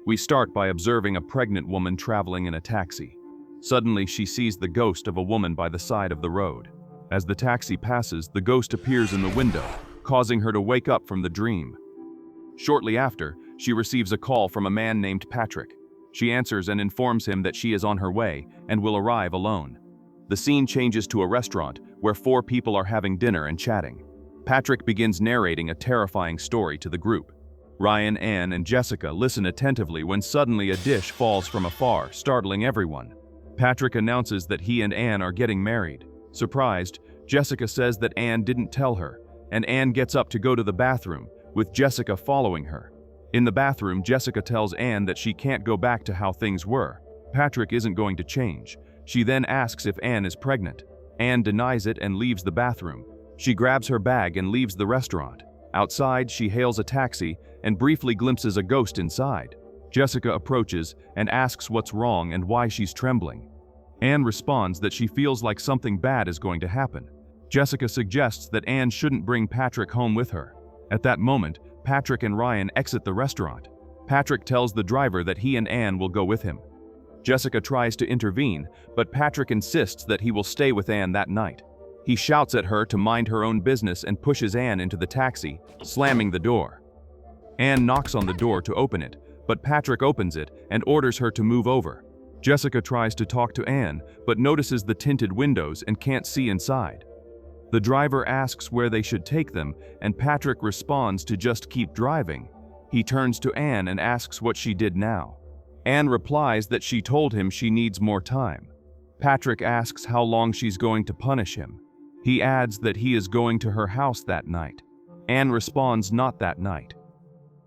We start by observing a pregnant woman traveling in a taxi. Suddenly, she sees the ghost of a woman by the side of the road. As the taxi passes, the ghost appears in the window, causing her to wake up from the dream. Shortly after, she receives a call from a man named Patrick. She answers and informs him that she is on her way and will arrive alone. The scene changes to a restaurant where 4 people are having dinner and chatting. Patrick begins narrating a terrifying story to the group. Ryan, Anne, and Jessica listen attentively when suddenly a dish falls from afar, startling everyone. Patrick announces that he and Anne are getting married. Surprised, Jessica says that Anne didn't tell her, and Anne gets up to go to the bathroom, with Jessica following her. In the bathroom, Jessica tells Anne that she can't go back to how things were. Patrick isn't going to change. She then asks if Anne is pregnant. Anne denies it and leaves the bathroom. She grabs her bag and leaves the restaurant. Outside, she hails a taxi and briefly glimpses a ghost inside. Jessica approaches and asks what's wrong and why she's trembling. Anne responds that she feels like something bad is going to happen. Jessica suggests that Anne shouldn't bring Patrick home with her. At that moment, Patrick and Ryan exit the restaurant. Patrick tells the driver that he and Anne will go with him. Jessica tries to intervene, but Patrick insists that he will stay with Anne that night. He shouts at her to mind her own business and pushes Anne into the taxi, slamming the door. Anne knocks on the door to open it, but Patrick opens it and orders her to move over. Jessica tries to talk to Anne, but notices the tinted windows and can't see inside. The driver asks where they should take them, and Patrick responds to just keep driving. He turns to Anne and asks what she did now. Anne replies that she told him she needs more time. Patrick asks how long she's going to punish him. He adds that he is going to her house that night. Anne responds not that night.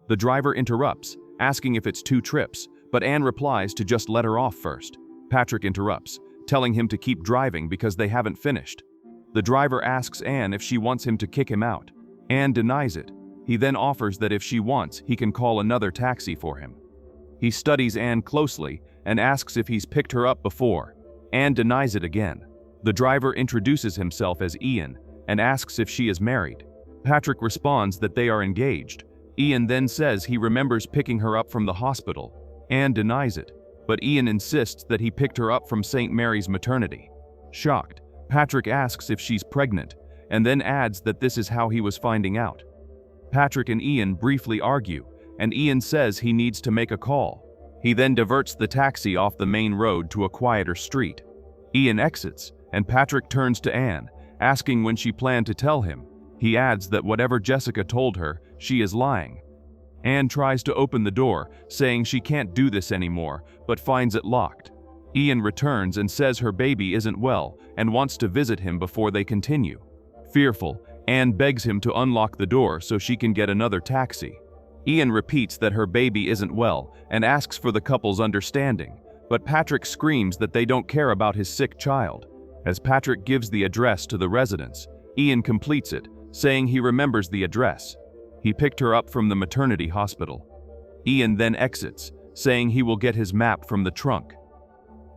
The driver interrupts, asking if it's 2 trips, but Anne replies to just let her off first. Patrick interrupts, telling him to keep driving because they haven't finished. The driver asks Anne if she wants him to kick him out. Anne denies it. He then offers that if she wants, he can call another taxi for him. He studies Anne closely and asks if he's picked her up before. Anne denies it again. The driver introduces himself as Ian and asks if she is married. Patrick responds that they are engaged. Ian then says he remembers picking her up from the hospital. Anne denies it, but Ian insists that he picked her up from St. Mary's maternity. Shocked, Patrick asks if she's pregnant, and then adds that this is how he was finding out. Patrick and Ian briefly argue, and Ian says he needs to make a call. He then diverts the taxi off the main road to a quieter street. Ian exits, and Patrick turns to Anne, asking when she planned to tell him. He adds that whatever Jessica told her, she is lying. Anne tries to open the door, saying she can't do this anymore, but finds it locked. Ian returns and says her baby isn't well and wants to visit him before they continue. Fearful, Anne begs him to unlock the door so she can get another taxi. Ian repeats that her baby isn't well and asks for the couple's understanding, but Patrick screams that they don't care about his sick child. As Patrick gives the address to the residence, Ian completes it, saying he remembers the address. He picked her up from the maternity hospital. Ian then exits, saying he will get his map from the trunk.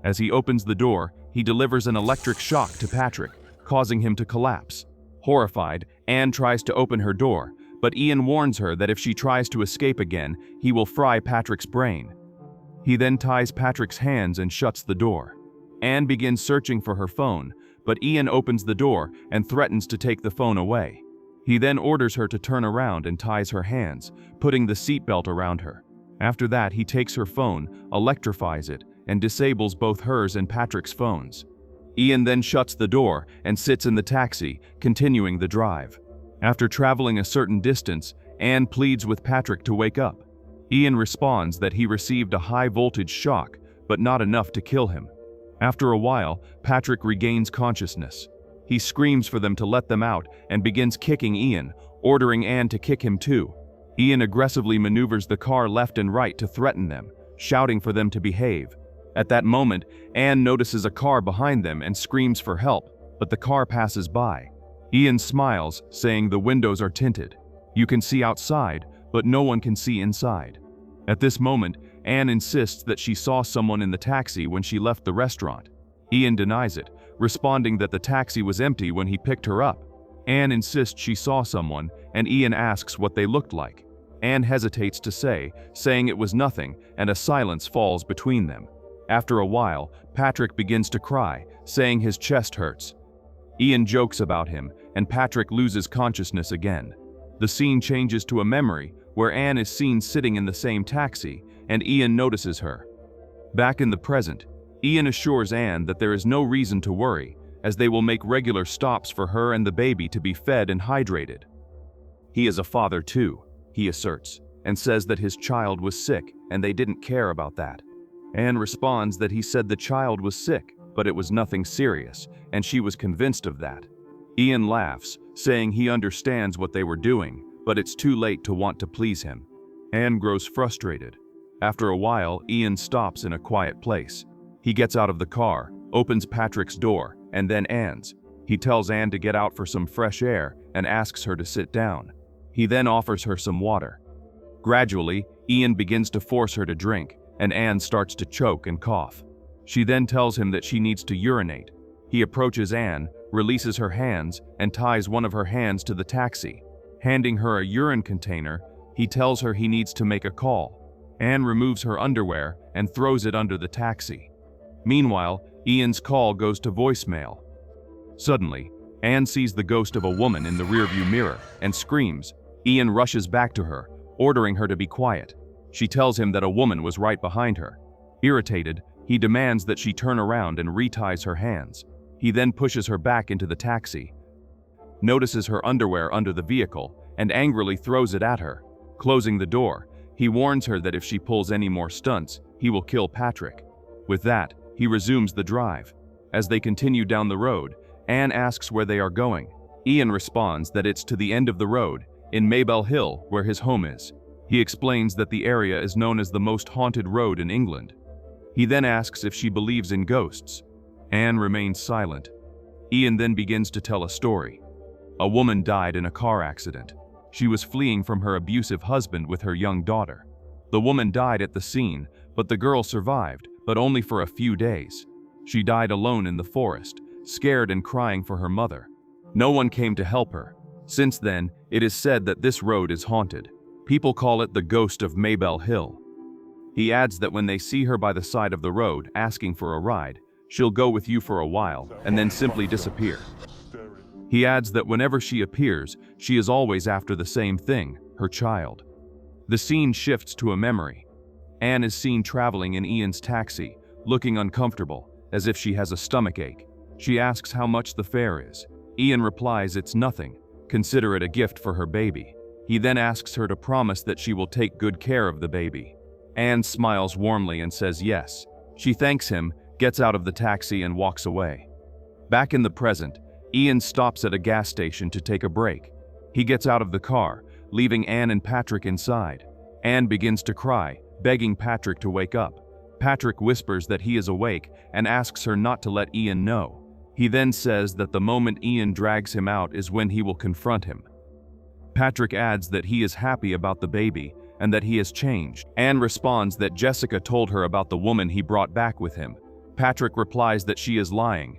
As he opens the door, he delivers an electric shock to Patrick, causing him to collapse. Horrified, Anne tries to open her door, but Ian warns her that if she tries to escape again, he will fry Patrick's brain. He then ties Patrick's hands and shuts the door. Anne begins searching for her phone, but Ian opens the door and threatens to take the phone away. He then orders her to turn around and ties her hands, putting the seatbelt around her. After that, he takes her phone, electrifies it, and disables both hers and Patrick's phones. Ian then shuts the door and sits in the taxi, continuing the drive. After traveling a certain distance, Anne pleads with Patrick to wake up. Ian responds that he received a high-voltage shock, but not enough to kill him. After a while, Patrick regains consciousness. He screams for them to let them out and begins kicking Ian, ordering Anne to kick him too. Ian aggressively maneuvers the car left and right to threaten them, shouting for them to behave. At that moment, Anne notices a car behind them and screams for help, but the car passes by. Ian smiles, saying the windows are tinted. You can see outside, but no one can see inside. At this moment, Anne insists that she saw someone in the taxi when she left the restaurant. Ian denies it, responding that the taxi was empty when he picked her up. Anne insists she saw someone, and Ian asks what they looked like. Anne hesitates to say, saying it was nothing, and a silence falls between them. After a while, Patrick begins to cry, saying his chest hurts. Ian jokes about him, and Patrick loses consciousness again. The scene changes to a memory where Anne is seen sitting in the same taxi, and Ian notices her. Back in the present, Ian assures Anne that there is no reason to worry, as they will make regular stops for her and the baby to be fed and hydrated. He is a father too, he asserts, and says that his child was sick and they didn't care about that. Anne responds that he said the child was sick, but it was nothing serious, and she was convinced of that. Ian laughs, saying he understands what they were doing, but it's too late to want to please him. Anne grows frustrated. After a while, Ian stops in a quiet place. He gets out of the car, opens Patrick's door, and then Anne's. He tells Anne to get out for some fresh air and asks her to sit down. He then offers her some water. Gradually, Ian begins to force her to drink, and Anne starts to choke and cough. She then tells him that she needs to urinate. He approaches Anne, releases her hands, and ties one of her hands to the taxi. Handing her a urine container, he tells her he needs to make a call. Anne removes her underwear and throws it under the taxi. Meanwhile, Ian's call goes to voicemail. Suddenly, Anne sees the ghost of a woman in the rearview mirror and screams. Ian rushes back to her, ordering her to be quiet. She tells him that a woman was right behind her. Irritated, he demands that she turn around and reties her hands. He then pushes her back into the taxi, notices her underwear under the vehicle, and angrily throws it at her. Closing the door, he warns her that if she pulls any more stunts, he will kill Patrick. With that, he resumes the drive. As they continue down the road, Anne asks where they are going. Ian responds that it's to the end of the road, in Maybell Hill, where his home is. He explains that the area is known as the most haunted road in England. He then asks if she believes in ghosts. Anne remains silent. Ian then begins to tell a story. A woman died in a car accident. She was fleeing from her abusive husband with her young daughter. The woman died at the scene, but the girl survived, but only for a few days. She died alone in the forest, scared and crying for her mother. No one came to help her. Since then, it is said that this road is haunted. People call it the ghost of Maybell Hill. He adds that when they see her by the side of the road asking for a ride, she'll go with you for a while and then simply disappear. He adds that whenever she appears, she is always after the same thing, her child. The scene shifts to a memory. Anne is seen traveling in Ian's taxi, looking uncomfortable, as if she has a stomachache. She asks how much the fare is. Ian replies it's nothing. Consider it a gift for her baby. He then asks her to promise that she will take good care of the baby. Anne smiles warmly and says yes. She thanks him, gets out of the taxi and walks away. Back in the present, Ian stops at a gas station to take a break. He gets out of the car, leaving Anne and Patrick inside. Anne begins to cry, begging Patrick to wake up. Patrick whispers that he is awake and asks her not to let Ian know. He then says that the moment Ian drags him out is when he will confront him. Patrick adds that he is happy about the baby and that he has changed. Anne responds that Jessica told her about the woman he brought back with him. Patrick replies that she is lying.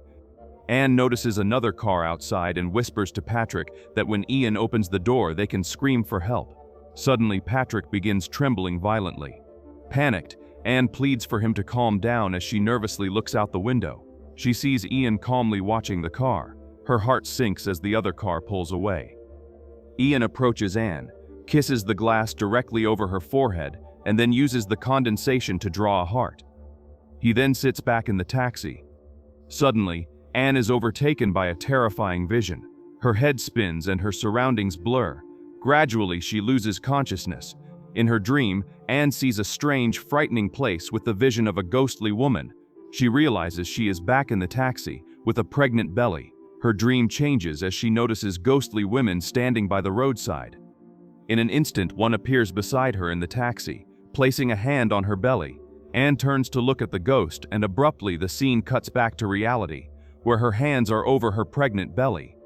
Anne notices another car outside and whispers to Patrick that when Ian opens the door, they can scream for help. Suddenly, Patrick begins trembling violently. Panicked, Anne pleads for him to calm down as she nervously looks out the window. She sees Ian calmly watching the car. Her heart sinks as the other car pulls away. Ian approaches Anne, kisses the glass directly over her forehead, and then uses the condensation to draw a heart. He then sits back in the taxi. Suddenly, Anne is overtaken by a terrifying vision. Her head spins and her surroundings blur. Gradually, she loses consciousness. In her dream, Anne sees a strange, frightening place with the vision of a ghostly woman. She realizes she is back in the taxi, with a pregnant belly. Her dream changes as she notices ghostly women standing by the roadside. In an instant, one appears beside her in the taxi, placing a hand on her belly. Anne turns to look at the ghost, and abruptly the scene cuts back to reality, where her hands are over her pregnant belly.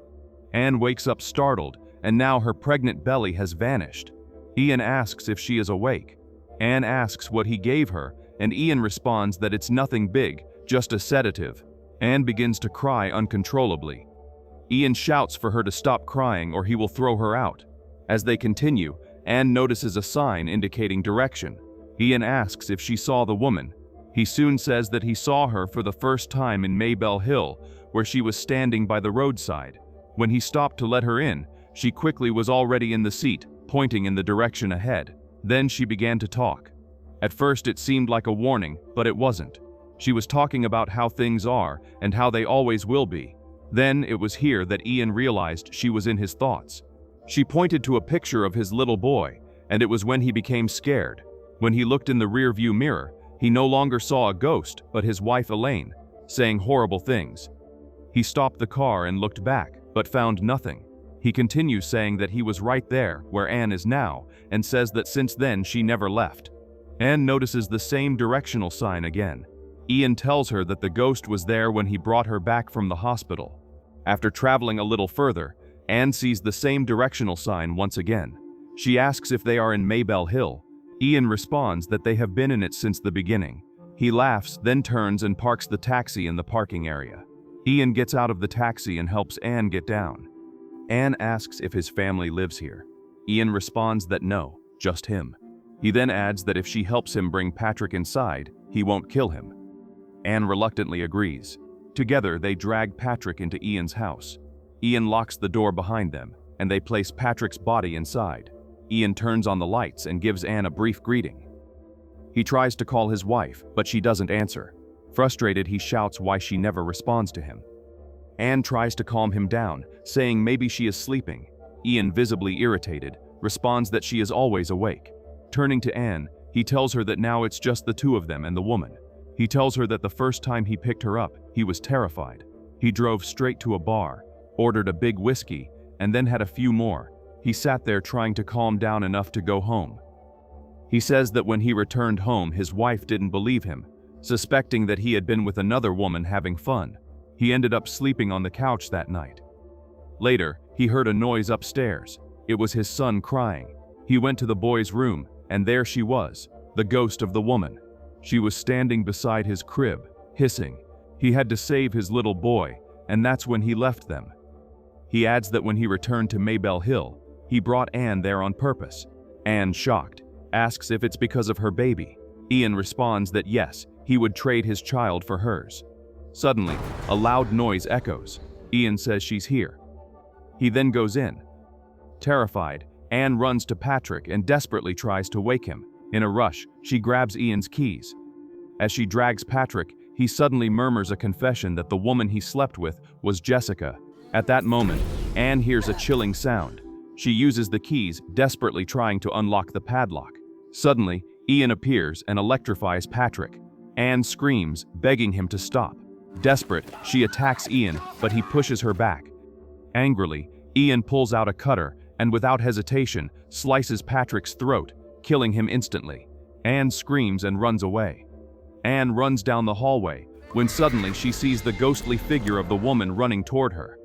Anne wakes up startled, and now her pregnant belly has vanished. Ian asks if she is awake. Anne asks what he gave her, and Ian responds that it's nothing big, just a sedative. Anne begins to cry uncontrollably. Ian shouts for her to stop crying or he will throw her out. As they continue, Anne notices a sign indicating direction. Ian asks if she saw the woman. He soon says that he saw her for the first time in Maybell Hill, where she was standing by the roadside. When he stopped to let her in, she quickly was already in the seat, pointing in the direction ahead. Then she began to talk. At first it seemed like a warning, but it wasn't. She was talking about how things are and how they always will be. Then it was here that Ian realized she was in his thoughts. She pointed to a picture of his little boy, and it was when he became scared. When he looked in the rearview mirror, he no longer saw a ghost, but his wife Elaine, saying horrible things. He stopped the car and looked back, but found nothing. He continues saying that he was right there, where Anne is now, and says that since then she never left. Anne notices the same directional sign again. Ian tells her that the ghost was there when he brought her back from the hospital. After traveling a little further, Anne sees the same directional sign once again. She asks if they are in Maybell Hill. Ian responds that they have been in it since the beginning. He laughs, then turns and parks the taxi in the parking area. Ian gets out of the taxi and helps Anne get down. Anne asks if his family lives here. Ian responds that no, just him. He then adds that if she helps him bring Patrick inside, he won't kill him. Anne reluctantly agrees. Together, they drag Patrick into Ian's house. Ian locks the door behind them, and they place Patrick's body inside. Ian turns on the lights and gives Anne a brief greeting. He tries to call his wife, but she doesn't answer. Frustrated, he shouts why she never responds to him. Anne tries to calm him down, saying maybe she is sleeping. Ian, visibly irritated, responds that she is always awake. Turning to Anne, he tells her that now it's just the two of them and the woman. He tells her that the first time he picked her up, he was terrified. He drove straight to a bar, ordered a big whiskey, and then had a few more. He sat there trying to calm down enough to go home. He says that when he returned home, his wife didn't believe him, suspecting that he had been with another woman having fun. He ended up sleeping on the couch that night. Later, he heard a noise upstairs. It was his son crying. He went to the boy's room, and there she was, the ghost of the woman. She was standing beside his crib, hissing. He had to save his little boy, and that's when he left them. He adds that when he returned to Maybell Hill, he brought Anne there on purpose. Anne, shocked, asks if it's because of her baby. Ian responds that yes, he would trade his child for hers. Suddenly, a loud noise echoes. Ian says she's here. He then goes in. Terrified, Anne runs to Patrick and desperately tries to wake him. In a rush, she grabs Ian's keys. As she drags Patrick, he suddenly murmurs a confession that the woman he slept with was Jessica. At that moment, Anne hears a chilling sound. She uses the keys, desperately trying to unlock the padlock. Suddenly, Ian appears and electrifies Patrick. Anne screams, begging him to stop. Desperate, she attacks Ian, but he pushes her back. Angrily, Ian pulls out a cutter and without hesitation, slices Patrick's throat, killing him instantly. Anne screams and runs away. Anne runs down the hallway, when suddenly she sees the ghostly figure of the woman running toward her.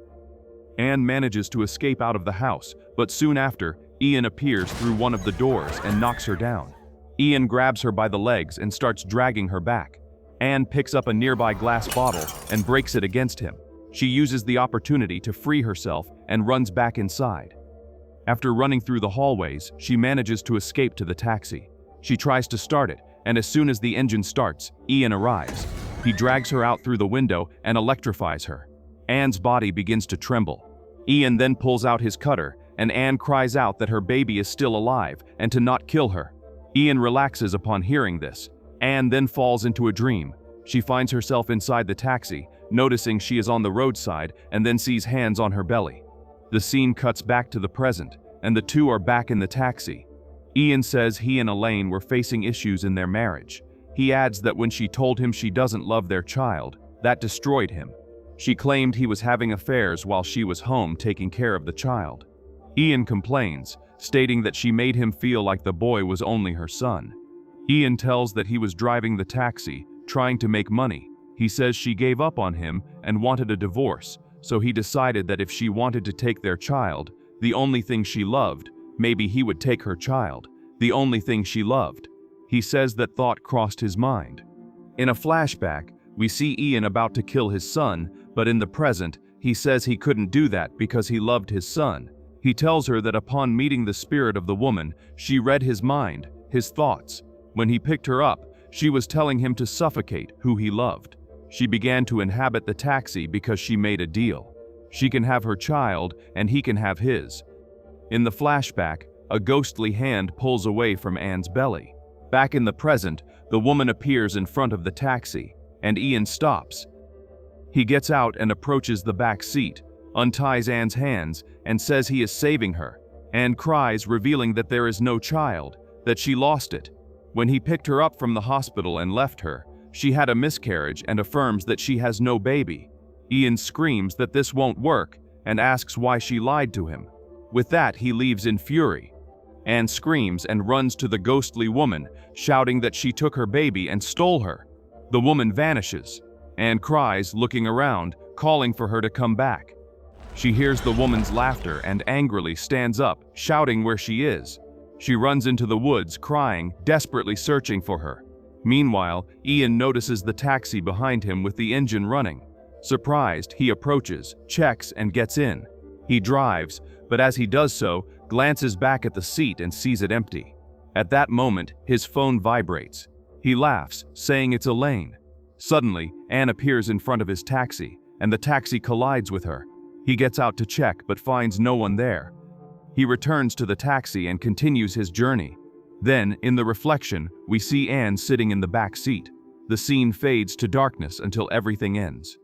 Anne manages to escape out of the house, but soon after, Ian appears through one of the doors and knocks her down. Ian grabs her by the legs and starts dragging her back. Anne picks up a nearby glass bottle and breaks it against him. She uses the opportunity to free herself and runs back inside. After running through the hallways, she manages to escape to the taxi. She tries to start it, and as soon as the engine starts, Ian arrives. He drags her out through the window and electrifies her. Anne's body begins to tremble. Ian then pulls out his cutter, and Anne cries out that her baby is still alive and to not kill her. Ian relaxes upon hearing this. Anne then falls into a dream. She finds herself inside the taxi, noticing she is on the roadside, and then sees hands on her belly. The scene cuts back to the present, and the two are back in the taxi. Ian says he and Elaine were facing issues in their marriage. He adds that when she told him she doesn't love their child, that destroyed him. She claimed he was having affairs while she was home taking care of the child. Ian complains, stating that she made him feel like the boy was only her son. Ian tells that he was driving the taxi, trying to make money. He says she gave up on him and wanted a divorce, so he decided that if she wanted to take their child, the only thing she loved, maybe he would take her child, the only thing she loved. He says that thought crossed his mind. In a flashback, we see Ian about to kill his son, but in the present, he says he couldn't do that because he loved his son. He tells her that upon meeting the spirit of the woman, she read his mind, his thoughts. When he picked her up, she was telling him to suffocate who he loved. She began to inhabit the taxi because she made a deal. She can have her child, and he can have his. In the flashback, a ghostly hand pulls away from Anne's belly. Back in the present, the woman appears in front of the taxi, and Ian stops. He gets out and approaches the back seat, unties Anne's hands, and says he is saving her. Anne cries, revealing that there is no child, that she lost it. When he picked her up from the hospital and left her, she had a miscarriage and affirms that she has no baby. Ian screams that this won't work and asks why she lied to him. With that, he leaves in fury. Anne screams and runs to the ghostly woman, shouting that she took her baby and stole her. The woman vanishes. Anne cries, looking around, calling for her to come back. She hears the woman's laughter and angrily stands up, shouting where she is. She runs into the woods, crying, desperately searching for her. Meanwhile, Ian notices the taxi behind him with the engine running. Surprised, he approaches, checks, and gets in. He drives, but as he does so, glances back at the seat and sees it empty. At that moment, his phone vibrates. He laughs, saying it's Elaine. Suddenly, Anne appears in front of his taxi, and the taxi collides with her. He gets out to check but finds no one there. He returns to the taxi and continues his journey. Then, in the reflection, we see Anne sitting in the back seat. The scene fades to darkness until everything ends.